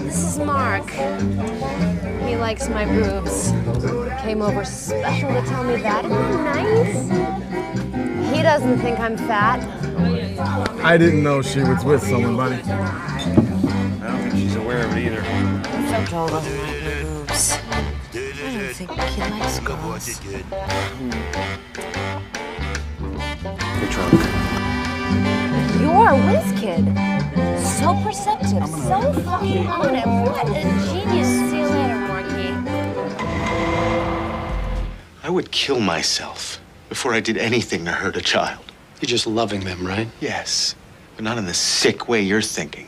This is Mark. He likes my boobs. Came over special to tell me that. Isn't that nice? He doesn't think I'm fat. I didn't know she was with someone, buddy. I don't think she's aware of it either. So told us my boobs. I don't think he likes girls. You're drunk. You're a whiz kid. So perceptive, so fucking on it. What a genius. See you later, Marky. I would kill myself before I did anything to hurt a child. You're just loving them, right? Yes, but not in the sick way you're thinking.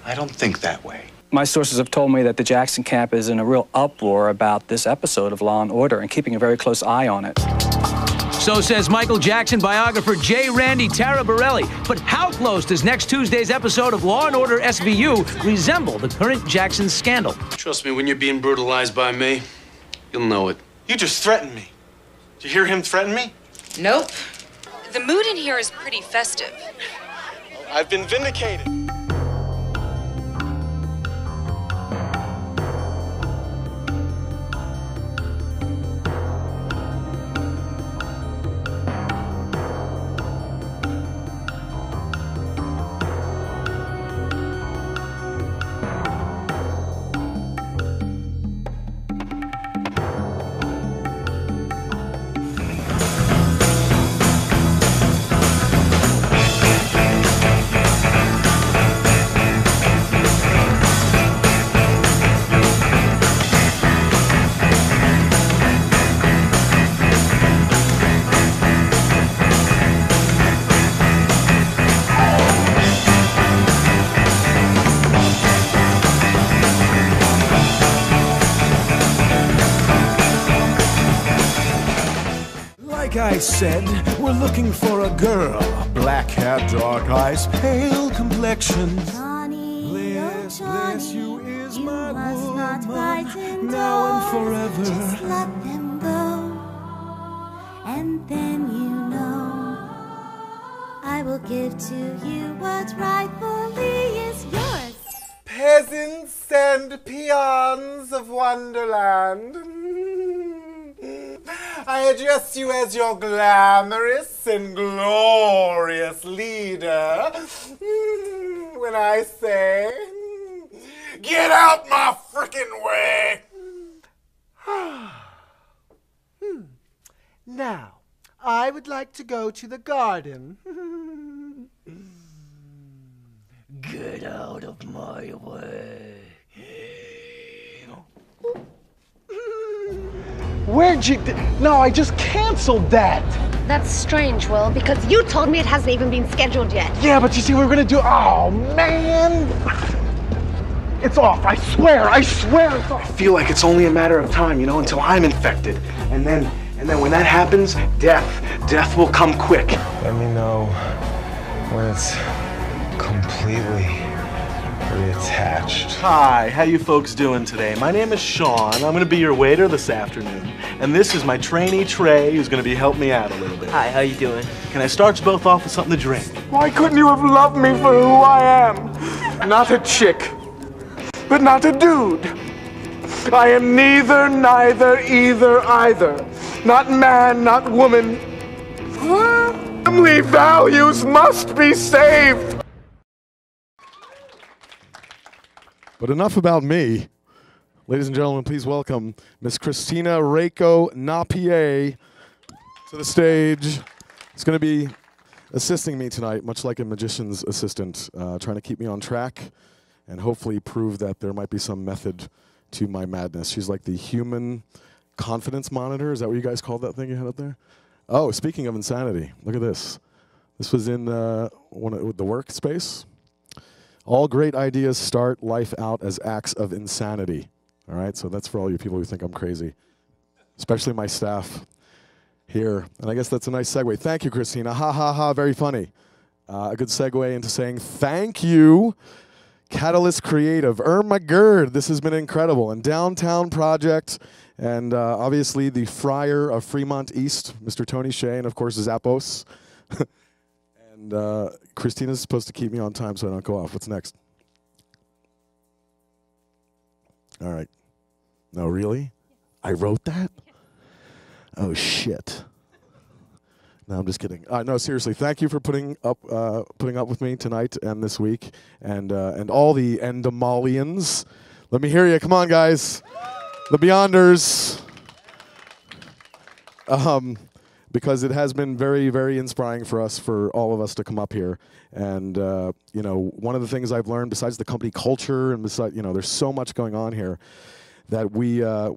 I don't think that way. My sources have told me that the Jackson camp is in a real uproar about this episode of Law & Order and keeping a very close eye on it. So says Michael Jackson biographer J. Randy Taraborelli. But how close does next Tuesday's episode of Law & Order SVU resemble the current Jackson scandal? Trust me, when you're being brutalized by me, you'll know it. You just threatened me. Did you hear him threaten me? Nope. The mood in here is pretty festive. I've been vindicated. Like I said, we're looking for a girl. Black hair, dark eyes, pale complexion. Bless you is my woman, now and forever. Just let them go, and then you know I will give to you what rightfully is yours. Peasants and peons of Wonderland. I address you as your glamorous and glorious leader. When I say, get out my frickin' way! Now, I would like to go to the garden. Get out of my way. Where'd you... No, I just canceled that. That's strange, Will, because you told me it hasn't even been scheduled yet. Yeah, but you see, we were gonna do... Oh, man. It's off, I swear it's off. I feel like it's only a matter of time, you know, until I'm infected. And then when that happens, death will come quick. Let me know when it's completely reattached. Hi, how you folks doing today? My name is Sean. I'm going to be your waiter this afternoon. And this is my trainee Trey, who's going to be helping me out a little bit. Hi, how you doing? Can I start you both off with something to drink? Why couldn't you have loved me for who I am? Not a chick, but not a dude. I am neither, neither, either. Not man, not woman. Family values must be saved. But enough about me. Ladies and gentlemen, please welcome Miss Christina Reiko Napier to the stage. It's going to be assisting me tonight, much like a magician's assistant, trying to keep me on track and hopefully prove that there might be some method to my madness. She's like the human confidence monitor. Is that what you guys called that thing you had up there? Oh, speaking of insanity, look at this. This was in the workspace. All great ideas start life out as acts of insanity. All right, so that's for all you people who think I'm crazy, especially my staff here. And I guess that's a nice segue. Thank you, Christina. Ha, ha, ha, very funny. A good segue into saying thank you, Catalyst Creative. My God, this has been incredible. And Downtown Project, and obviously the Friar of Fremont East, Mr. Tony Shea, and of course Zappos. And Christina's supposed to keep me on time so I don't go off. What's next? All right. No, really? I wrote that? Oh, shit. No, I'm just kidding. No, seriously, thank you for putting up with me tonight and this week, and all the Endemolians. Let me hear you. Come on, guys. The Beyonders. Because it has been very, very inspiring for us, for all of us to come up here. And, you know, one of the things I've learned, besides the company culture, and besides, you know, there's so much going on here, that we, I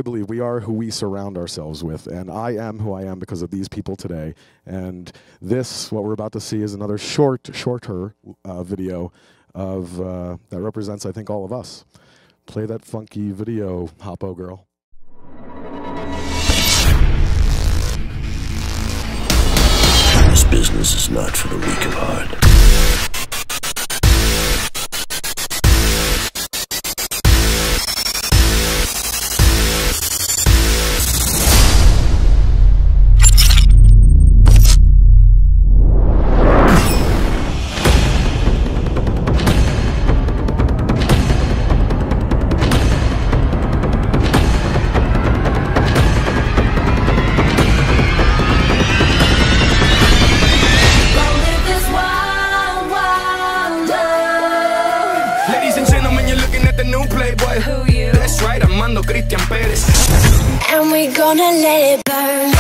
believe we are who we surround ourselves with. And I am who I am because of these people today. And this, what we're about to see, is another shorter video of, that represents, I think, all of us. Play that funky video, Hoppo girl. This business is not for the weak of heart. And we're gonna let it burn.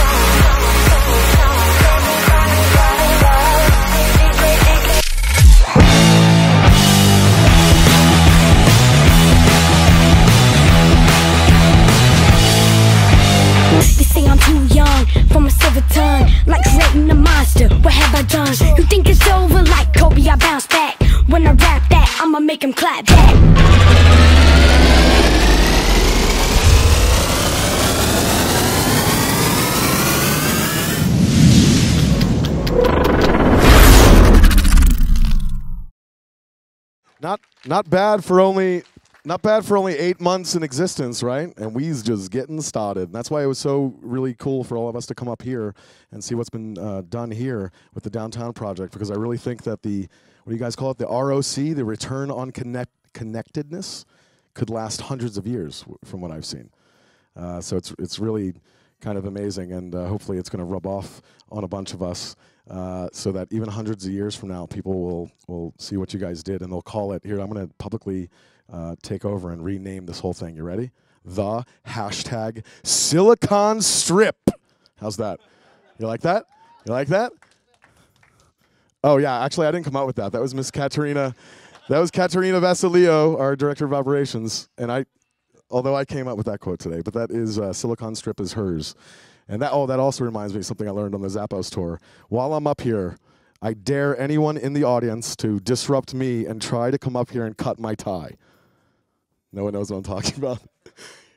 They say I'm too young from a silver tongue, like creating a monster. What have I done? You think it's over? Like Kobe, I bounce back. When I rap that, I'ma make him clap back. Not bad for only 8 months in existence, right? And we's just getting started. And that's why it was so really cool for all of us to come up here and see what's been done here with the Downtown Project, because I really think that the, what do you guys call it, the ROC, the return on connectedness, could last hundreds of years from what I've seen. So it's really kind of amazing, and hopefully it's going to rub off on a bunch of us. So that even hundreds of years from now, people will see what you guys did, and they'll call it, here, I'm going to publicly take over and rename this whole thing. You ready? The hashtag Silicon Strip. How's that? You like that? You like that? Oh, yeah, actually, I didn't come out with that. That was Miss Katerina. That was Katerina Vasilio, our Director of Operations. And although I came up with that quote today, but that is Silicon Strip is hers. And that also reminds me of something I learned on the Zappos tour. While I'm up here, I dare anyone in the audience to disrupt me and try to come up here and cut my tie. No one knows what I'm talking about.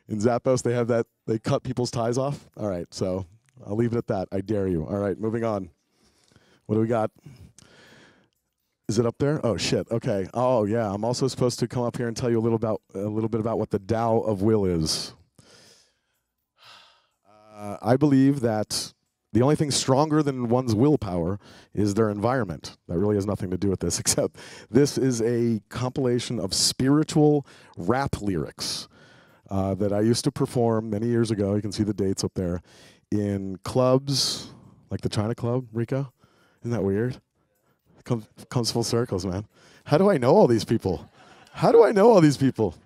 In Zappos, they have that, they cut people's ties off. All right, so I'll leave it at that. I dare you. All right, moving on. What do we got? Is it up there? Oh, shit, okay. Oh, yeah, I'm also supposed to come up here and tell you a little bit about what the Tao of Will is. I believe that the only thing stronger than one's willpower is their environment. That really has nothing to do with this, except this is a compilation of spiritual rap lyrics that I used to perform many years ago. You can see the dates up there in clubs, like the China Club, Rico. Isn't that weird? Comes full circles, man. How do I know all these people? How do I know all these people?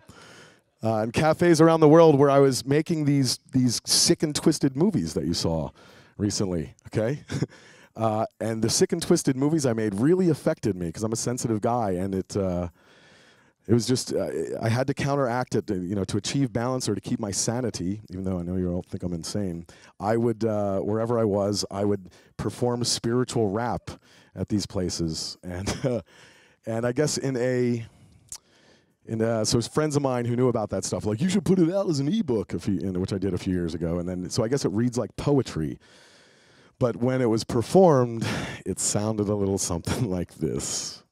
And cafes around the world where I was making these sick and twisted movies that you saw recently, okay? And the sick and twisted movies I made really affected me because I'm a sensitive guy, and it was just, I had to counteract it, to achieve balance or to keep my sanity, even though I know you all think I'm insane. I would, wherever I was, I would perform spiritual rap at these places. And, and I guess so it's friends of mine who knew about that stuff, like, you should put it out as an ebook, which I did a few years ago. And then, so I guess it reads like poetry. But when it was performed, it sounded a little something like this.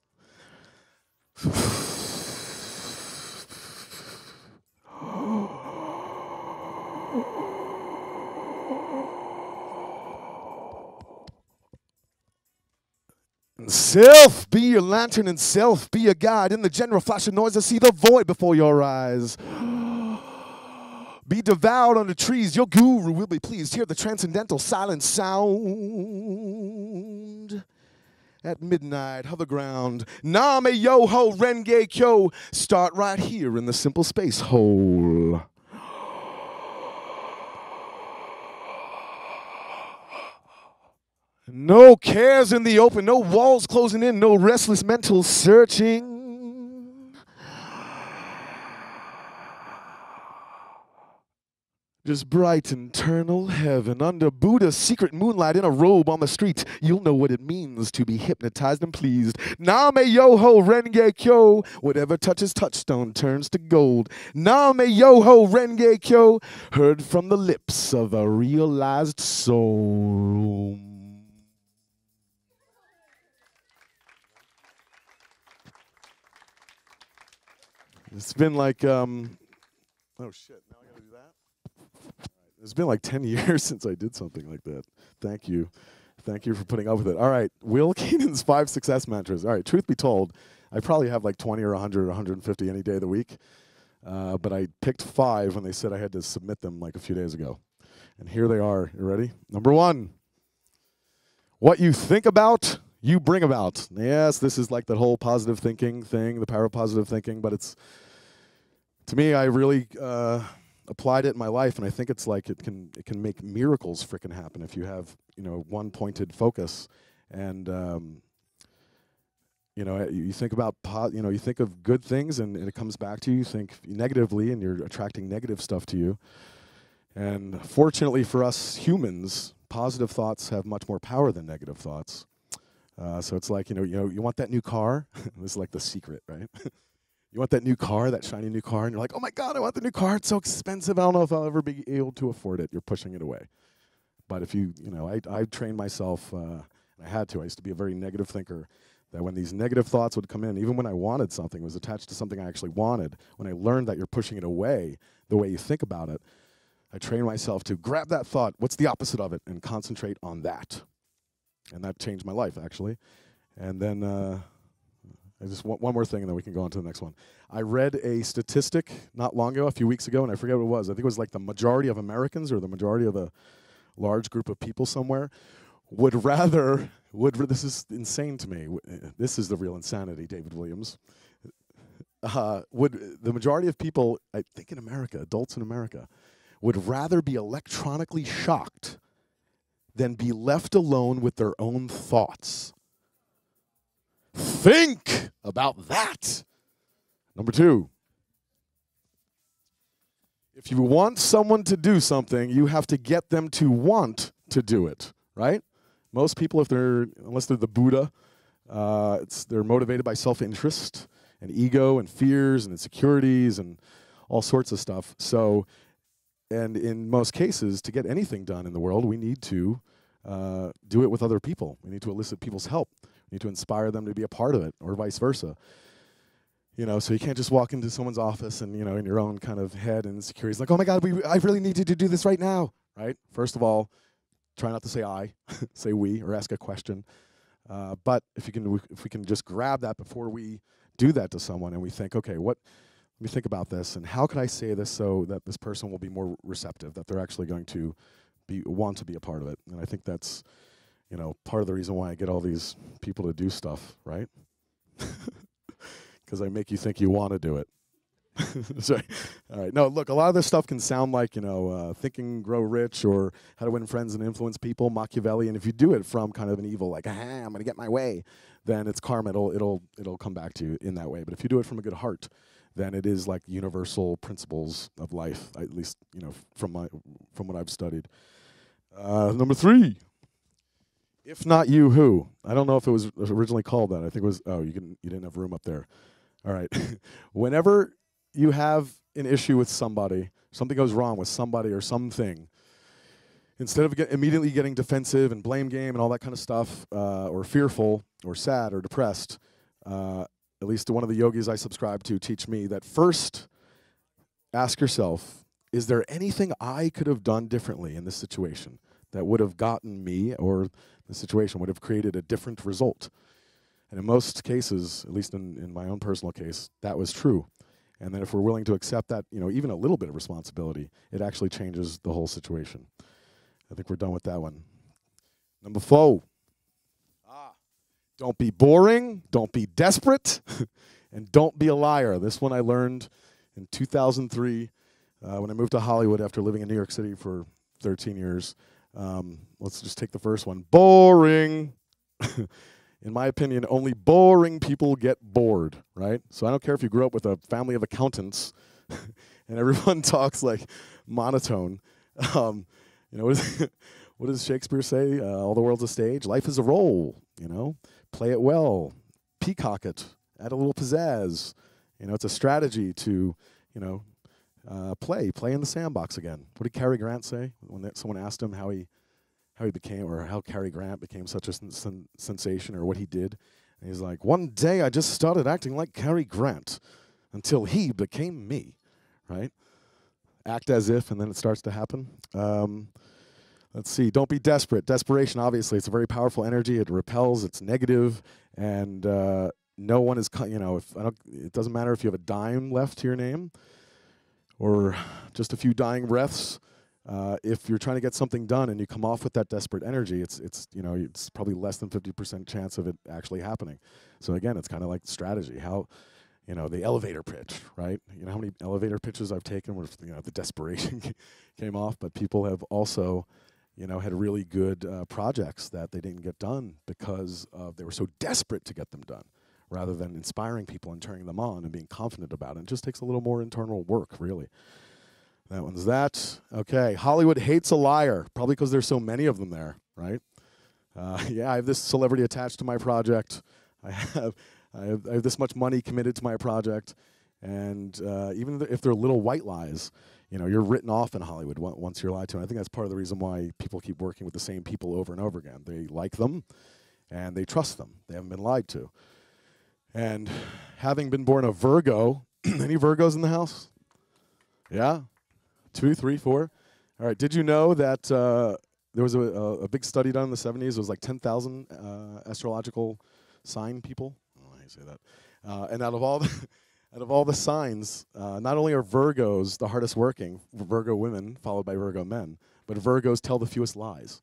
Self, be your lantern and self, be your guide. In the general flash of noise, I see the void before your eyes. Be devoured on the trees, your guru will be pleased. Hear the transcendental silent sound. At midnight, hover ground. Name yo ho renge kyo. Start right here in the simple space hole. No cares in the open, no walls closing in, no restless mental searching. Just bright internal heaven under Buddha's secret moonlight in a robe on the street. You'll know what it means to be hypnotized and pleased. Name yo ho renge kyo. Whatever touches touchstone turns to gold. Name yo ho renge kyo. Heard from the lips of a realized soul. It's been like, oh shit, now I gotta do that? It's been like 10 years since I did something like that. Thank you. Thank you for putting up with it. All right, Will Keenan's 5 success mantras. All right, truth be told, I probably have like 20 or 100 or 150 any day of the week. But I picked 5 when they said I had to submit them like a few days ago. And here they are. You ready? Number 1, what you think about, you bring about. Yes, this is like that whole positive thinking thing, the power of positive thinking, but it's, to me, I really applied it in my life, and I think it's like it can make miracles frickin' happen if you have, you know, one pointed focus. And you know, you think about you think of good things, and it comes back to you. You think negatively, and you're attracting negative stuff to you. And fortunately for us humans, positive thoughts have much more power than negative thoughts. So it's like, you want that new car. This is like the secret, right? You want that new car, that shiny new car, and you're like, oh my God, I want the new car. It's so expensive. I don't know if I'll ever be able to afford it. You're pushing it away. But if I trained myself, and I had to. I used to be a very negative thinker, that when these negative thoughts would come in, even when I wanted something, it was attached to something I actually wanted, when I learned that you're pushing it away the way you think about it, I trained myself to grab that thought, what's the opposite of it, and concentrate on that. And that changed my life, actually. And then I just want one more thing, and then we can go on to the next one. I read a statistic not long ago, a few weeks ago, and I forget what it was. I think it was like the majority of Americans, or the majority of a large group of people somewhere, would rather, this is insane to me. This is the real insanity, David Williams. The majority of people, I think in America, adults in America, would rather be electronically shocked than be left alone with their own thoughts. Think about that. Number 2, if you want someone to do something, you have to get them to want to do it, right? Most people, unless they're the Buddha, they're motivated by self-interest and ego and fears and insecurities and all sorts of stuff. So, and in most cases, to get anything done in the world, we need to do it with other people. We need to elicit people's help. We need to inspire them to be a part of it, or vice versa. So you can't just walk into someone's office and, in your own kind of head and insecurities, like, oh my God, I really need you to do this right now, right? First of all, try not to say I, say we, or ask a question. But if we can just grab that before we do that to someone, and we think, okay, let me think about this, and how can I say this so that this person will be more receptive, that they're actually going to want to be a part of it. And I think that's, part of the reason why I get all these people to do stuff, right? Because I make you think you want to do it. Sorry. All right. No, look, a lot of this stuff can sound like, Think and Grow Rich, or How to Win Friends and Influence People, Machiavelli. And if you do it from kind of an evil, like, I'm going to get my way, then it's karma. It'll come back to you in that way. But if you do it from a good heart, then it is like universal principles of life, at least, from what I've studied. Number 3. If not you, who? I don't know if it was originally called that. I think it was, you didn't have room up there. All right. Whenever you have an issue with somebody, something goes wrong with somebody or something, instead of immediately getting defensive and blame game and all that kind of stuff, or fearful or sad or depressed, at least one of the yogis I subscribe to teach me that first ask yourself, is there anything I could have done differently in this situation that would have gotten me, or the situation would have created a different result? And in most cases, at least in my own personal case, that was true. And then if we're willing to accept that, even a little bit of responsibility, it actually changes the whole situation. I think we're done with that one. Number 4. Don't be boring, don't be desperate, and don't be a liar. This one I learned in 2003 when I moved to Hollywood after living in New York City for 13 years. Let's just take the first one. Boring. In my opinion, only boring people get bored, right? So I don't care if you grew up with a family of accountants and everyone talks like monotone. What does Shakespeare say? All the world's a stage. Life is a role, Play it well. Peacock it. Add a little pizzazz. It's a strategy to, play in the sandbox again. What did Cary Grant say when someone asked him how he became, or how Cary Grant became such a sensation, or what he did? And he's like, one day I just started acting like Cary Grant until he became me, right? Act as if, and then it starts to happen. Let's see. Don't be desperate. Desperation, obviously, it's a very powerful energy. It repels. It's negative, and no one is. It doesn't matter if you have a dime left to your name, or just a few dying breaths. If you're trying to get something done and you come off with that desperate energy, it's probably less than 50% chance of it actually happening. So again, it's kind of like strategy. How, the elevator pitch, right? You know how many elevator pitches I've taken where the desperation came off, but people have also, had really good projects that they didn't get done because they were so desperate to get them done, rather than inspiring people and turning them on and being confident about it. It just takes a little more internal work, really. That one's that. Okay, Hollywood hates a liar, probably because there's so many of them there, right? Yeah, I have this celebrity attached to my project. I have this much money committed to my project, and even if they're little white lies, you're written off in Hollywood once you're lied to. And I think that's part of the reason why people keep working with the same people over and over again. They like them, and they trust them. They haven't been lied to. And having been born a Virgo, any Virgos in the house? Yeah? 2, 3, 4. All right. Did you know that there was a big study done in the 70s? It was like 10,000 astrological sign people. I don't know how you say that. And out of all the signs, not only are Virgos the hardest working, Virgo women followed by Virgo men, but Virgos tell the fewest lies.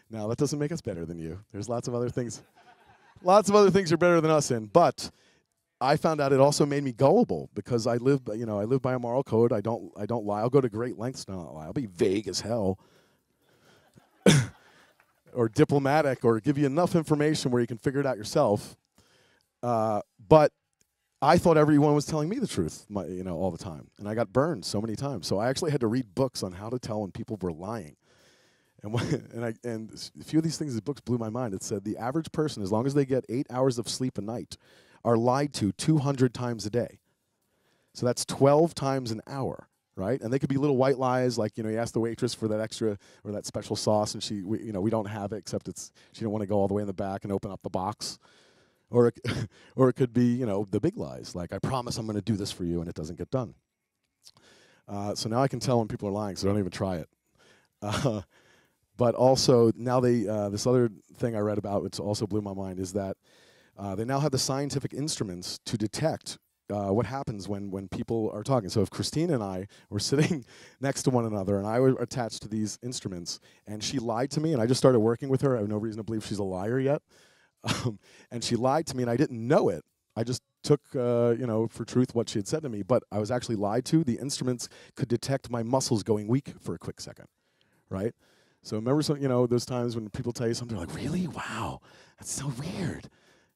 Now that doesn't make us better than you. There's lots of other things you're better than us in, but I found out it also made me gullible because I live by a moral code. I don't lie. I'll go to great lengths to not lie. I'll be vague as hell, or diplomatic, or give you enough information where you can figure it out yourself. But I thought everyone was telling me the truth, all the time, and I got burned so many times. So I actually had to read books on how to tell when people were lying. And a few of these things, the books blew my mind. It said the average person, as long as they get 8 hours of sleep a night, are lied to 200 times a day. So that's 12 times an hour, right? And they could be little white lies, like, you ask the waitress for that extra or that special sauce, and we don't have it, except she didn't want to go all the way in the back and open up the box. Or it could be, the big lies, like, I promise I'm going to do this for you, and it doesn't get done. So now I can tell when people are lying, so don't even try it. But also, now this other thing I read about, which also blew my mind, is that they now have the scientific instruments to detect what happens when people are talking. So if Christina and I were sitting next to one another and I were attached to these instruments and she lied to me and I just started working with her, I have no reason to believe she's a liar yet, and she lied to me and I didn't know it. I just took, for truth what she had said to me, but I was actually lied to. The instruments could detect my muscles going weak for a quick second, right? So remember, those times when people tell you something, they're like, really? Wow, that's so weird.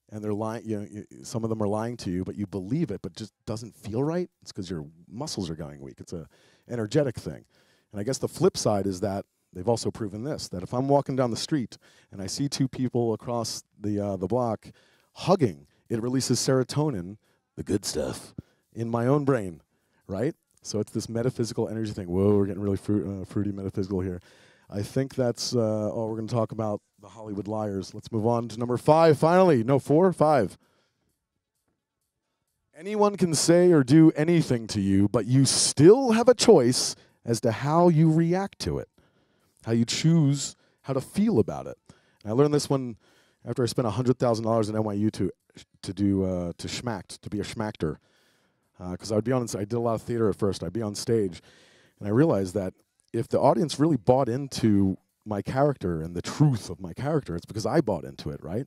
And they're lying, some of them are lying to you, but you believe it, but just doesn't feel right. It's because your muscles are going weak. It's an energetic thing. And I guess the flip side is that they've also proven this, that if I'm walking down the street and I see two people across the block hugging, it releases serotonin, the good stuff, in my own brain, right? So it's this metaphysical energy thing. Whoa, we're getting really fruity metaphysical here. I think that's all we're going to talk about, the Hollywood liars. Let's move on to number 5, finally. No, 4, 5. Anyone can say or do anything to you, but you still have a choice as to how you react to it, how you choose how to feel about it. And I learned this one after I spent $100,000 at NYU to be a schmacter, because I did a lot of theater at first. I'd be on stage, and I realized that if the audience really bought into my character and the truth of my character, it's because I bought into it, right?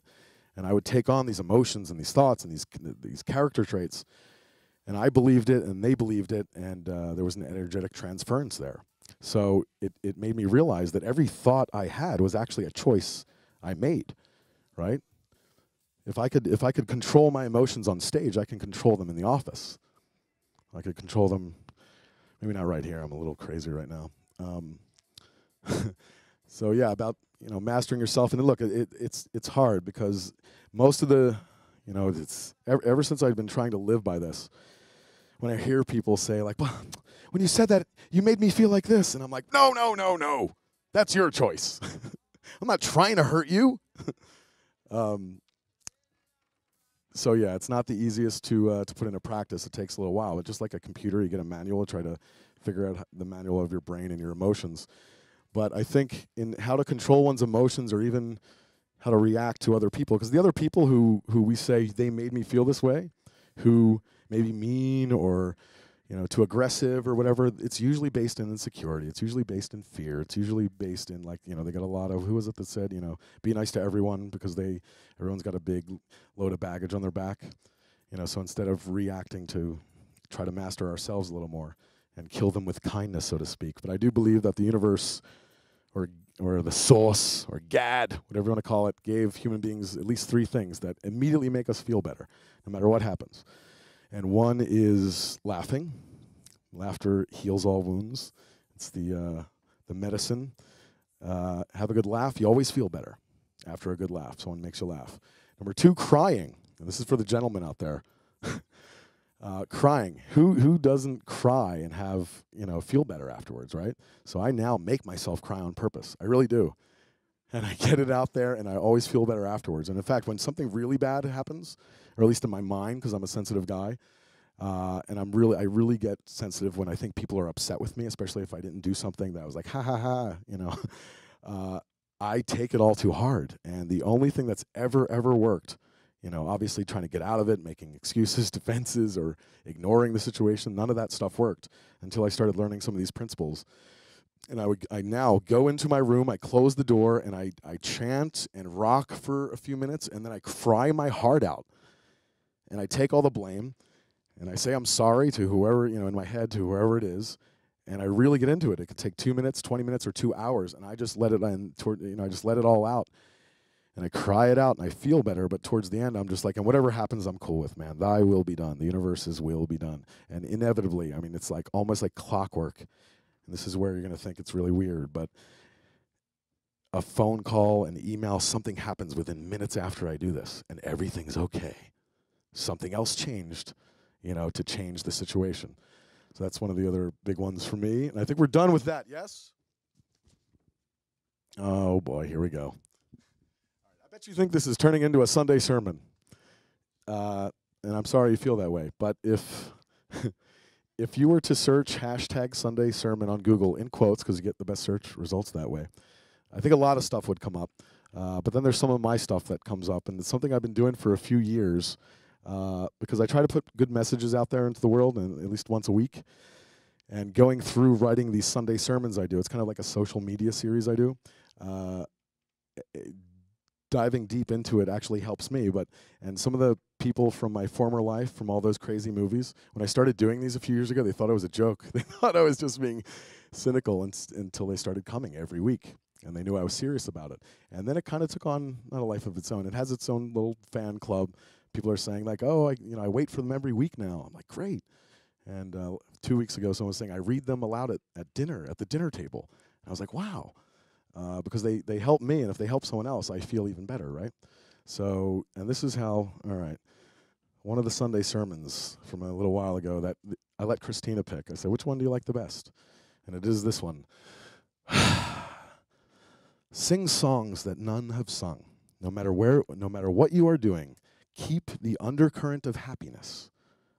And I would take on these emotions and these thoughts and these character traits, and I believed it, and they believed it, and there was an energetic transference there. So it made me realize that every thought I had was actually a choice I made, right? If I could control my emotions on stage, I can control them in the office. I could control them, maybe not right here. I'm a little crazy right now. So yeah, about mastering yourself, and look, it's hard because most of the, it's ever since I've been trying to live by this. When I hear people say like, well, when you said that, you made me feel like this, and I'm like, no, that's your choice. I'm not trying to hurt you. So yeah, it's not the easiest to put into practice. It takes a little while. But just like a computer, you get a manual, try to figure out the manual of your brain and your emotions. But I think in how to control one's emotions, or even how to react to other people, because the other people who we say they made me feel this way, who may be mean or too aggressive or whatever, it's usually based in insecurity. It's usually based in fear. It's usually based in they got a lot of, who was it that said, be nice to everyone because everyone's got a big load of baggage on their back. So instead of reacting to try to master ourselves a little more and kill them with kindness, so to speak. But I do believe that the universe or the source or God, whatever you want to call it, gave human beings at least 3 things that immediately make us feel better, no matter what happens. And one is laughing. Laughter heals all wounds. It's the medicine. Have a good laugh. You always feel better after a good laugh. Someone makes you laugh. Number 2, crying. And this is for the gentlemen out there. Crying. Who doesn't cry and have feel better afterwards, right? So I now make myself cry on purpose. I really do. And I get it out there, and I always feel better afterwards. And in fact, when something really bad happens, or at least in my mind, because I'm a sensitive guy, and I really get sensitive when I think people are upset with me, especially if I didn't do something that I was like, ha ha ha, I take it all too hard. And the only thing that's ever worked, obviously trying to get out of it, making excuses, defenses, or ignoring the situation, none of that stuff worked until I started learning some of these principles. And I now go into my room, I close the door, and I chant and rock for a few minutes, and then I cry my heart out. And I take all the blame, and I say I'm sorry to whoever, in my head, to whoever it is, and I really get into it. It could take 2 minutes, 20 minutes, or 2 hours, and I just let it I just let it all out. And I cry it out, and I feel better, but towards the end, I'm just like, and whatever happens, I'm cool with, man. Thy will be done. The universe's will be done. And inevitably, it's like almost like clockwork. And this is where you're going to think it's really weird, but a phone call, an email, something happens within minutes after I do this, and everything's okay. Something else changed, to change the situation. So that's one of the other big ones for me. And I think we're done with that, yes? Oh, boy, here we go. I bet you think this is turning into a Sunday sermon. And I'm sorry you feel that way, but if you were to search #Sunday sermon on Google in quotes, because you get the best search results that way, I think a lot of stuff would come up. But then there's some of my stuff that comes up, and it's something I've been doing for a few years because I try to put good messages out there into the world, and at least once a week. And going through writing these Sunday sermons I do, it's kind of like a social media series I do. Diving deep into it actually helps me, and some of the people from my former life, from all those crazy movies, when I started doing these a few years ago, they thought it was a joke. They thought I was just being cynical until they started coming every week, and they knew I was serious about it. And then it kind of took on not a life of its own. It has its own little fan club. People are saying like, "Oh, I wait for them every week now." I'm like, "Great." And 2 weeks ago, someone was saying I read them aloud at dinner, at the dinner table. And I was like, "Wow." Because they help me, and if they help someone else, I feel even better, right? So, and this is how, all right, one of the Sunday sermons from a little while ago that I let Christina pick. I said, which one do you like the best? And it is this one. Sing songs that none have sung. No matter what you are doing, keep the undercurrent of happiness.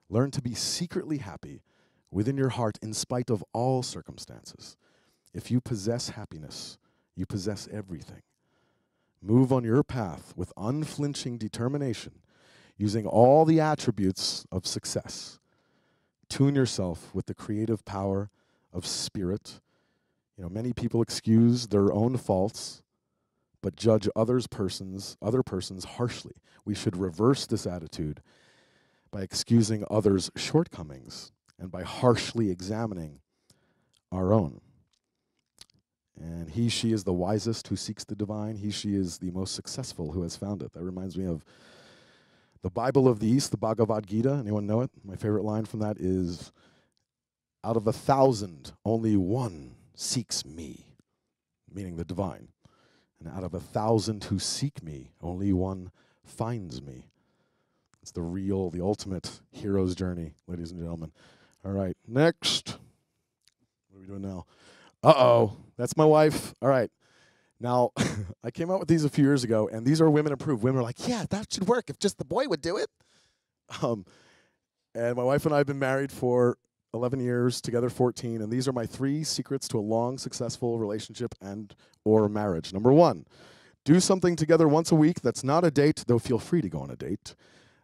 Learn to be secretly happy within your heart in spite of all circumstances. If you possess happiness, you possess everything. Move on your path with unflinching determination, using all the attributes of success. Tune yourself with the creative power of spirit. You know, many people excuse their own faults, but judge other persons harshly. We should reverse this attitude by excusing others' shortcomings and by harshly examining our own. And he, she is the wisest who seeks the divine. He, she is the most successful who has found it. That reminds me of the Bible of the East, the Bhagavad Gita. Anyone know it? My favorite line from that is, out of 1,000, only one seeks me, meaning the divine. And out of 1,000 who seek me, only one finds me. It's the ultimate hero's journey, ladies and gentlemen. All right, next. What are we doing now? Uh-oh, that's my wife. All right. Now, I came out with these a few years ago, and these are women approved. Women are like, yeah, that should work if just the boy would do it. And my wife and I have been married for 11 years, together 14, and these are my 3 secrets to a long, successful relationship and or marriage. Number 1, do something together once a week that's not a date, though feel free to go on a date,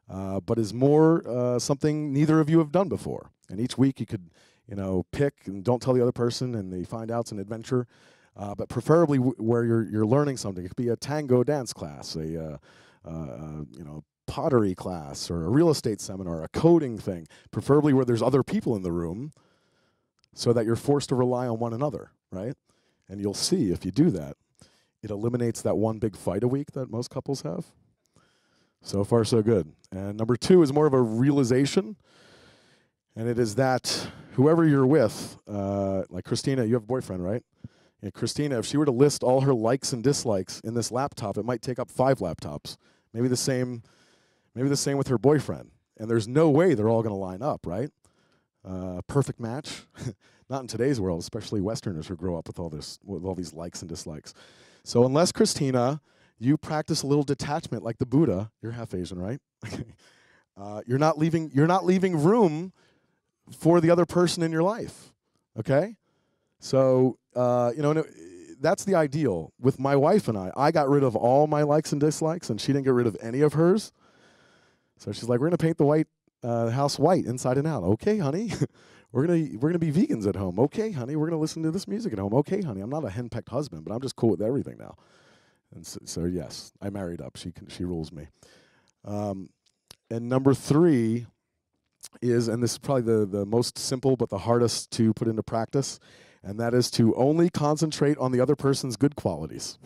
but is more something neither of you have done before. And each week you could, pick and don't tell the other person, and they find out it's an adventure. But preferably where you're learning something. It could be a tango dance class, a pottery class, or a real estate seminar, a coding thing. Preferably where there's other people in the room, so that you're forced to rely on one another, right? And you'll see if you do that, it eliminates that one big fight a week that most couples have. So far, so good. And number 2 is more of a realization, and it is that whoever you're with, like Christina, you have a boyfriend, right? And Christina, if she were to list all her likes and dislikes in this laptop, it might take up 5 laptops. Maybe the same with her boyfriend. And there's no way they're all going to line up, right? Perfect match. Not in today's world, especially Westerners who grow up with all these likes and dislikes. So unless, Christina, you practice a little detachment like the Buddha, you're half Asian, right? You're not leaving room for the other person in your life. Okay? So, that's the ideal. With my wife and I got rid of all my likes and dislikes, and she didn't get rid of any of hers. So she's like, we're going to paint the house white inside and out. Okay, honey. we're gonna be vegans at home. Okay, honey. We're going to listen to this music at home. Okay, honey. I'm not a henpecked husband, but I'm just cool with everything now. And so yes, I married up. She rules me. And number 3 is, and this is probably the most simple but the hardest to put into practice, and that is to only concentrate on the other person's good qualities.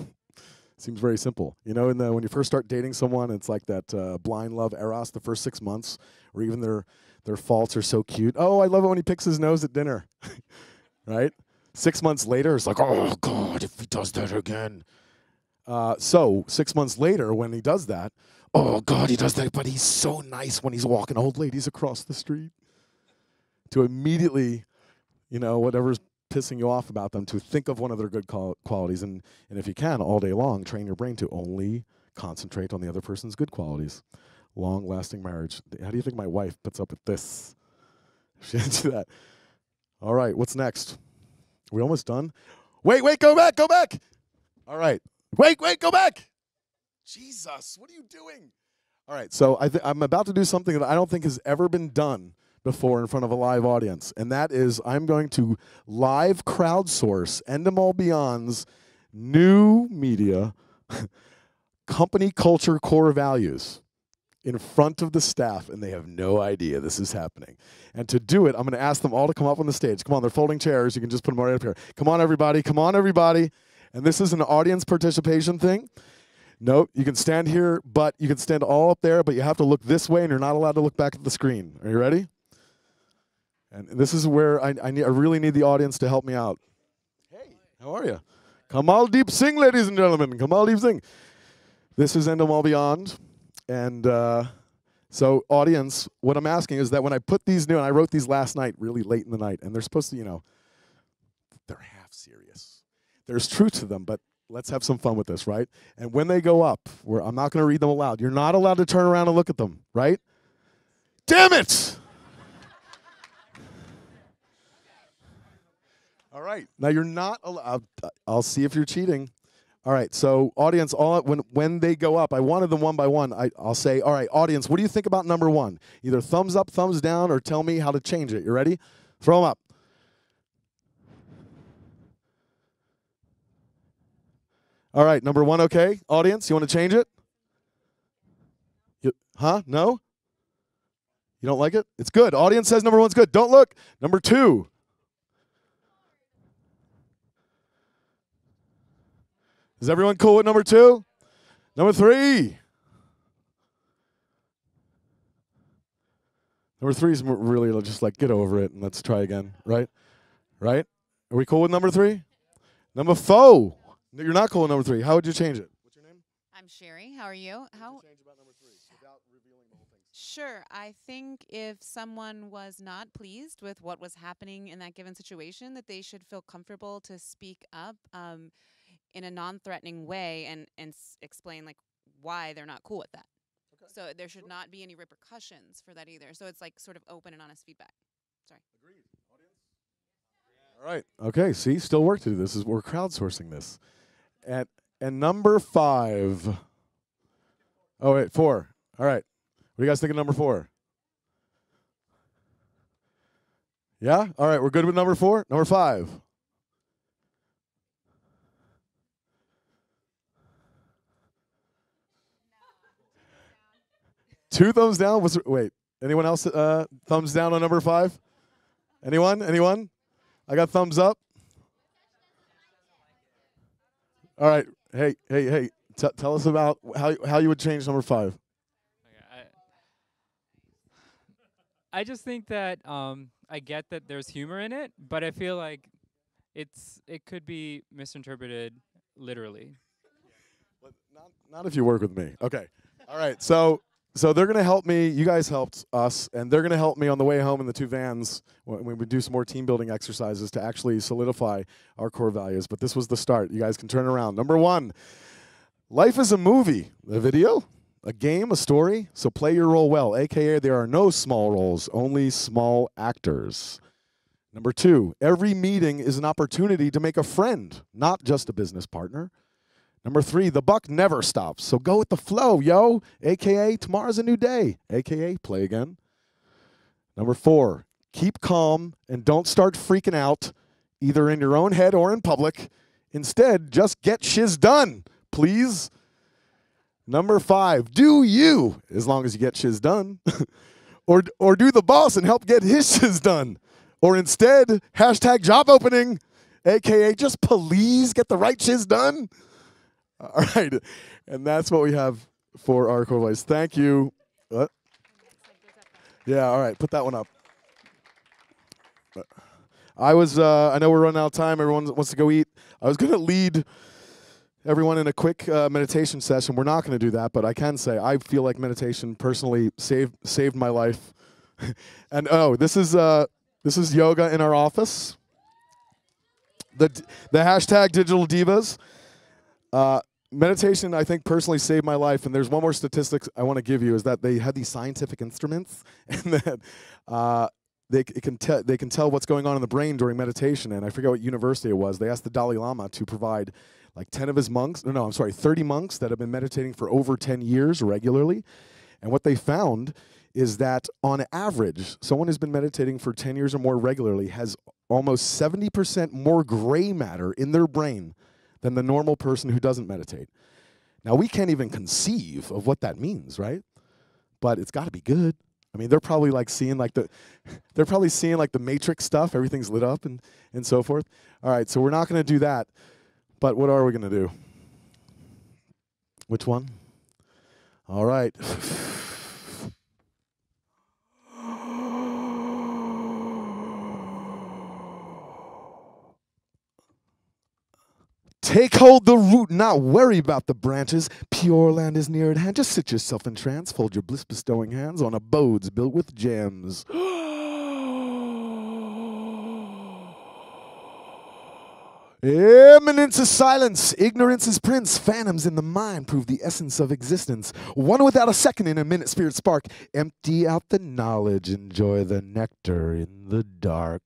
Seems very simple. When you first start dating someone, it's like that blind love eros the first 6 months, or even their faults are so cute. Oh, I love it when he picks his nose at dinner, right? 6 months later, it's like, oh, God, if he does that again. So 6 months later, when he does that, oh, God, he does that, but he's so nice when he's walking old ladies across the street. To immediately, whatever's pissing you off about them, to think of one of their good qualities, and if you can, all day long, train your brain to only concentrate on the other person's good qualities. Long-lasting marriage. How do you think my wife puts up with this? She didn't do that. All right, what's next? Are we almost done? Wait, go back! All right. Wait, go back! Jesus, what are you doing? All right, so I'm about to do something that I don't think has ever been done before in front of a live audience, and that is I'm going to live crowdsource Endemol Beyond's new media company culture core values in front of the staff, and they have no idea this is happening. And to do it, I'm going to ask them all to come up on the stage. Come on, they're folding chairs. You can just put them right up here. Come on, everybody. And this is an audience participation thing. No, you can stand here, but you can stand all up there, but you have to look this way, and you're not allowed to look back at the screen. Are you ready? And this is where I really need the audience to help me out. Hey, how are you? Kamal Deep Singh, ladies and gentlemen. Kamal Deep Singh. This is Endemol Beyond. And so, audience, what I'm asking is that when I put these new, and I wrote these last night, really late in the night, and they're supposed to, they're half serious. There's truth to them, but let's have some fun with this, right? And when they go up, I'm not going to read them aloud. You're not allowed to turn around and look at them, right? Damn it! All right. Now, you're not allowed. I'll see if you're cheating. All right, so audience, when they go up, I wanted them one by one. I'll say, all right, audience, what do you think about number 1? Either thumbs up, thumbs down, or tell me how to change it. You ready? Throw them up. All right, number 1, okay. Audience, you want to change it? Huh? No? You don't like it? It's good. Audience says number 1's good. Don't look. Number 2. Is everyone cool with number 2? Number 3. Number 3 is really just like, get over it and let's try again, right? Right? Are we cool with number 3? Number 4. You're not cool with number 3. How would you change it? What's your name? I'm Sherry. How are you? How? Change about number 3 without revealing the whole thing. Sure. I think if someone was not pleased with what was happening in that given situation, that they should feel comfortable to speak up in a non-threatening way and explain like why they're not cool with that. Okay. So there should not be any repercussions for that either. So it's like sort of open and honest feedback. Sorry. Agreed. Audience? All right. Okay, see, still work to do. We're crowdsourcing this. And number 5. Oh, wait, 4. All right. What do you guys think of number 4? Yeah? All right, we're good with number 4? Number 5. Two thumbs down? Wait, anyone else thumbs down on number 5? Anyone? Anyone? I got thumbs up. All right. Hey. Tell us about how you would change number 5. Okay, I just think that I get that there's humor in it, but I feel like it could be misinterpreted literally. But not if you work with me. Okay. All right. So they're going to help me. You guys helped us, and they're going to help me on the way home in the 2 vans when we do some more team building exercises to actually solidify our core values. But this was the start. You guys can turn around. Number 1, life is a movie, a video, a game, a story. So play your role well, a.k.a. there are no small roles, only small actors. Number 2, every meeting is an opportunity to make a friend, not just a business partner. Number 3, the buck never stops, so go with the flow, yo, a.k.a. tomorrow's a new day, a.k.a. play again. Number 4, keep calm and don't start freaking out, either in your own head or in public. Instead, just get shiz done, please. Number 5, do you, as long as you get shiz done, or do the boss and help get his shiz done. Or instead, hashtag job opening, a.k.a. just please get the right shiz done. All right, and that's what we have for our core values. Thank you. What? Yeah, all right, put that one up. I know we're running out of time. Everyone wants to go eat. I was going to lead everyone in a quick meditation session. We're not going to do that, but I can say I feel like meditation personally saved my life. And this is yoga in our office. The hashtag digital divas. Meditation, I think, personally saved my life. And there's one more statistic I want to give you, is that they had these scientific instruments, and that they can tell what's going on in the brain during meditation. And I forget what university it was. They asked the Dalai Lama to provide like 10 of his monks, 30 monks that have been meditating for over 10 years regularly. And what they found is that on average, someone who's been meditating for 10 years or more regularly has almost 70% more gray matter in their brain than the normal person who doesn't meditate. Now, we can't even conceive of what that means, right? But it's got to be good. I mean, they're probably like seeing like the Matrix stuff. Everything's lit up and so forth. All right, so we're not going to do that. But what are we going to do? Which one? All right. Take hold the root, not worry about the branches. Pure land is near at hand. Just sit yourself in trance. Fold your bliss-bestowing hands on abodes built with gems. Eminence is silence. Ignorance is prince. Phantoms in the mind prove the essence of existence. One without a second in a minute, spirit spark. Empty out the knowledge. Enjoy the nectar in the dark.